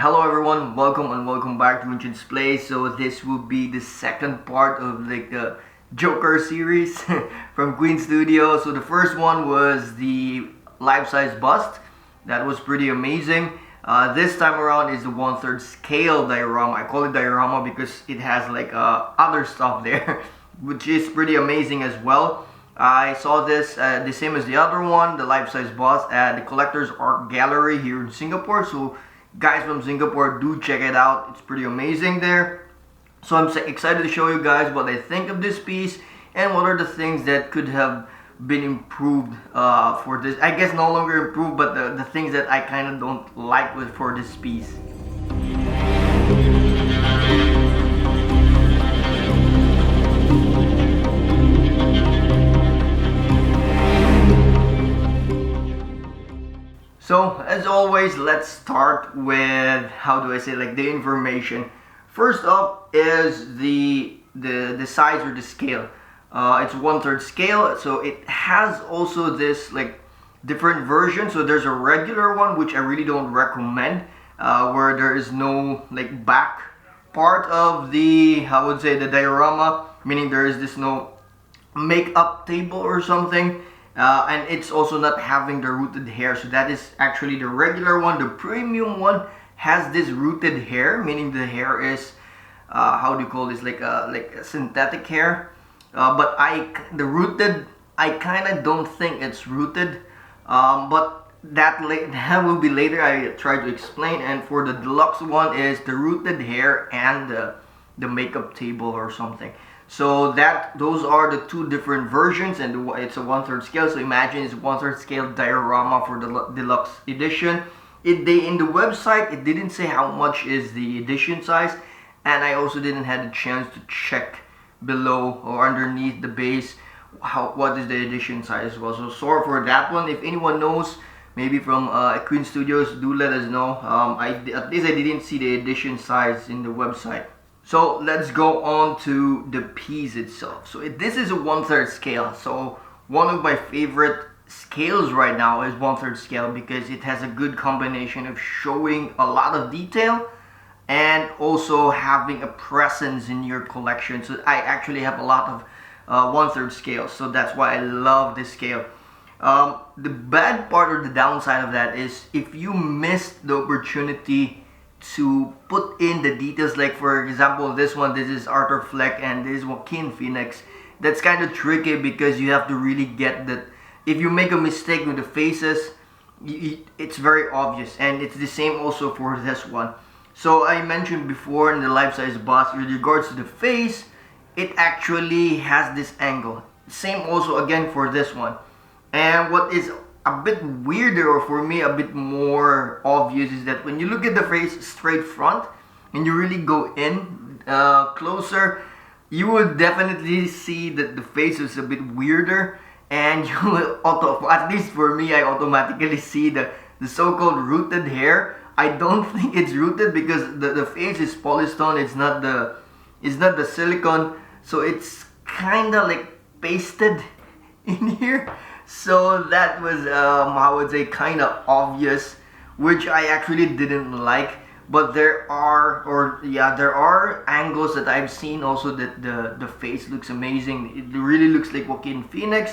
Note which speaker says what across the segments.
Speaker 1: Hello everyone, welcome and welcome back to NCHANZPLACE. So this will be the second part of the Joker series from Queen Studio. So the first one was the life-size bust. That was pretty amazing. This time around is the 1/3 scale diorama. I call it diorama because it has other stuff there, which is pretty amazing as well. I saw this the same as the other one, the life-size bust, at the Collector's Art Gallery here in Singapore. So guys from Singapore, do check it out. It's pretty amazing there. So I'm excited to show you guys what I think of this piece and what are the things that could have been improved for this. I guess no longer improved, but the things that I kind of don't like for this piece. So as always, let's start with, how do I say, the information. First up is the size or the scale. It's 1/3 scale, so it has also this different version. So there's a regular one, which I really don't recommend, where there is no back part of the, I would say, the diorama, meaning there is this no makeup table or something. And it's also not having the rooted hair, so that is actually the regular one. The premium one has this rooted hair, meaning the hair is how do you call this, like a synthetic hair. But the rooted, I kind of don't think it's rooted, but that will be later. I try to explain. And for the deluxe one is the rooted hair and the makeup table or something. So those are the two different versions, and it's a 1/3 scale. So imagine it's 1/3 scale diorama for the deluxe edition. In the website, it didn't say how much is the edition size, and I also didn't have the chance to check below or underneath the base what is the edition size as well. So sorry for that one. If anyone knows, maybe from Queen Studios, do let us know. At least I didn't see the edition size in the website. So let's go on to the piece itself. So this is a 1/3 scale. So one of my favorite scales right now is 1/3 scale because it has a good combination of showing a lot of detail and also having a presence in your collection. So I actually have a lot of 1/3 scales, so that's why I love this scale. The bad part or the downside of that is if you missed the opportunity to put in the details, like for example this is Arthur Fleck and this is Joaquin Phoenix. That's kind of tricky because you have to really get that. If you make a mistake with the faces, it's very obvious, and it's the same also for this one. So I mentioned before in the life-size bust, with regards to the face, it actually has this angle. Same also again for this one. And what is a bit weirder, or for me a bit more obvious, is that when you look at the face straight front and you really go in closer, you will definitely see that the face is a bit weirder, and you will at least for me, I automatically see the so-called rooted hair. I don't think it's rooted because the face is polystone. It's not the silicone, so it's kind of pasted in here. So that was I would say kind of obvious, which I actually didn't like. But there are angles that I've seen also that the face looks amazing. It really looks like Joaquin Phoenix.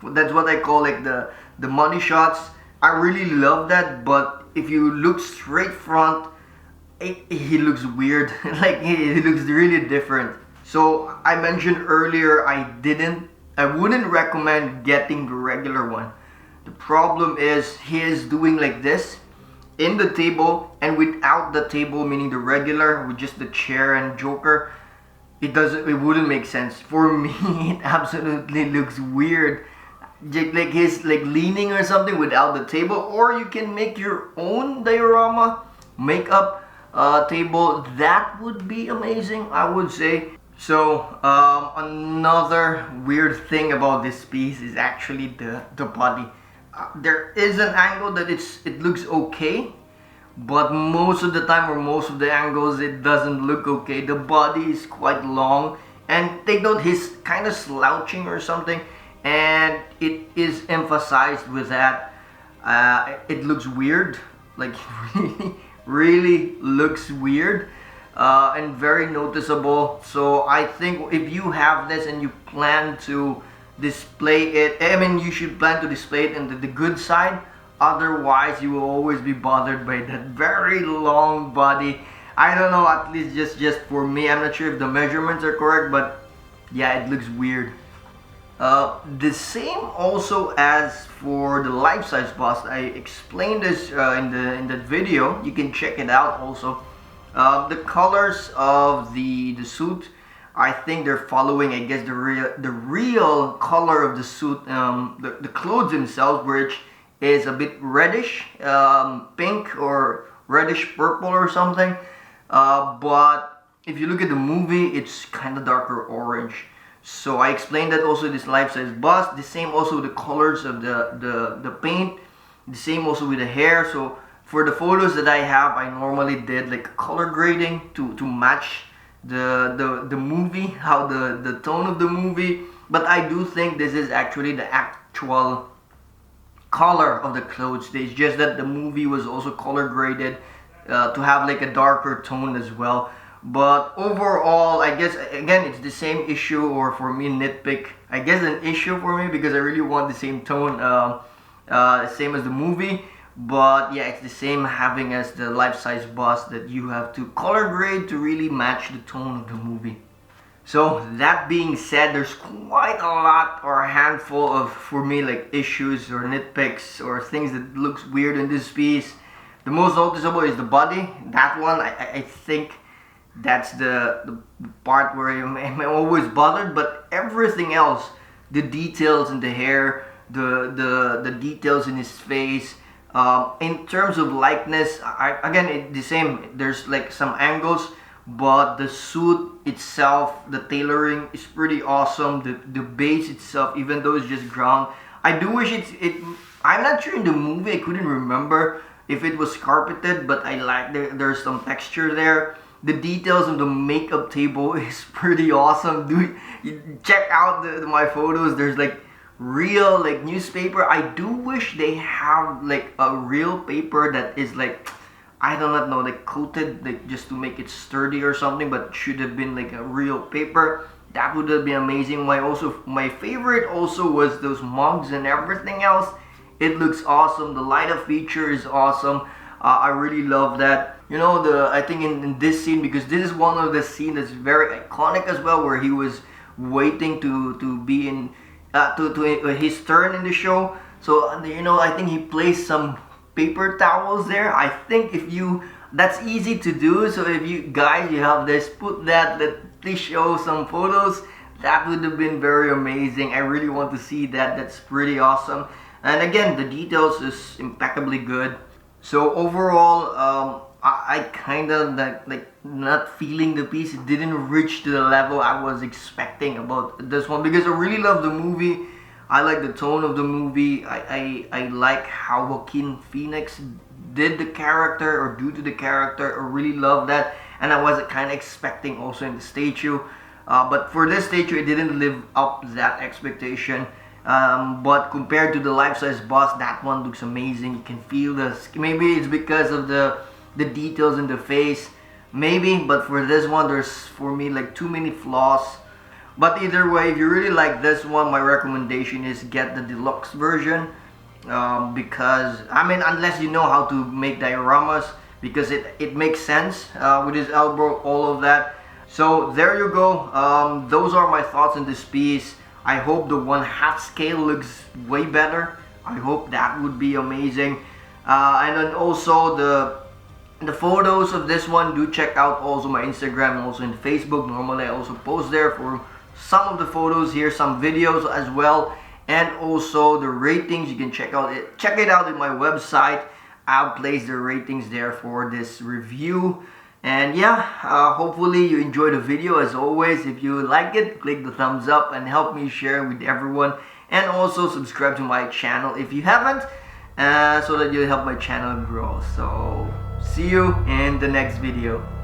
Speaker 1: That's what I call the money shots. I really love that. But if you look straight front, he looks weird. He looks really different. So I mentioned earlier I wouldn't recommend getting the regular one. The problem is he is doing like this in the table and without the table, meaning the regular with just the chair and Joker. It wouldn't make sense. For me, it absolutely looks weird. Like he's leaning or something without the table. Or you can make your own diorama makeup table. That would be amazing, I would say. So another weird thing about this piece is actually the body. There is an angle that it looks okay, but most of the time, or most of the angles, it doesn't look okay. The body is quite long, and take note, he's kind of slouching or something, and it is emphasized with that. It looks weird, really really looks weird and very noticeable. So I think if you have this and you plan to display it, I mean, you should plan to display it in the good side. Otherwise, you will always be bothered by that very long body. I don't know, at least just for me. I'm not sure if the measurements are correct, but yeah, it looks weird. The same also as for the life-size bust. I explained this in that video. You can check it out also. The colors of the suit, I think they're following, I guess, the real color of the suit, the clothes themselves, which is a bit reddish pink or reddish purple or something. But if you look at the movie, it's kind of darker orange. So I explained that also this life-size bust. The same also with the colors of the paint. The same also with the hair. So for the photos that I have, I normally did like color grading to match the movie, how the tone of the movie. But I do think this is actually the actual color of the clothes. It's just that the movie was also color graded to have like a darker tone as well. But overall, I guess again it's the same issue, or for me nitpick, I guess an issue for me, because I really want the same tone, same as the movie. But yeah, it's the same having as the life-size bust, that you have to color grade to really match the tone of the movie. So that being said, there's quite a lot or a handful of, for me, like issues or nitpicks or things that looks weird in this piece. The most noticeable is the body. That one, I think that's the part where I'm always bothered. But everything else, the details in the hair, the details in his face, in terms of likeness, again, the same. There's like some angles, but the suit itself, the tailoring is pretty awesome. The base itself, even though it's just ground, I do wish I'm not sure in the movie, I couldn't remember if it was carpeted, but I like there's some texture there. The details of the makeup table is pretty awesome. Dude, check out my photos. There's like real like newspaper. I do wish they have like a real paper that is like, I do not know, like coated, like just to make it sturdy or something, but should have been like a real paper. That would have been amazing. My favorite also was those mugs and everything else. It looks awesome. The light up feature is awesome. I really love that. You know, I think in this scene, because this is one of the scenes that's very iconic as well, where he was waiting to be in to his turn in the show. So you know, I think he placed some paper towels there. I think that's easy to do. So if you guys, you have this, put that, please show some photos. That would have been very amazing. I really want to see that. That's pretty awesome. And again, the details is impeccably good. So overall, I kind of like not feeling the piece. It didn't reach to the level I was expecting about this one, because I really love the movie. I like the tone of the movie. I like how Joaquin Phoenix did the character, or do to the character. I really love that, and I was kind of expecting also in the statue. But for this statue, it didn't live up to that expectation. But compared to the life-size bust, that one looks amazing. You can feel maybe it's because of the details in the face, maybe. But for this one, there's for me like too many flaws. But either way, if you really like this one, my recommendation is get the deluxe version, because I mean, unless you know how to make dioramas, because it makes sense with his elbow, all of that. So there you go. Those are my thoughts on this piece. I hope the 1/2 scale looks way better. I hope that would be amazing. And then also the photos of this one, do check out also my Instagram and also in Facebook. Normally I also post there for some of the photos here, some videos as well, and also the ratings. You can check it out in my website. I'll place the ratings there for this review. And yeah, hopefully you enjoyed the video. As always, if you like it, click the thumbs up and help me share with everyone. And also subscribe to my channel if you haven't, so that you'll help my channel grow. So see you in the next video.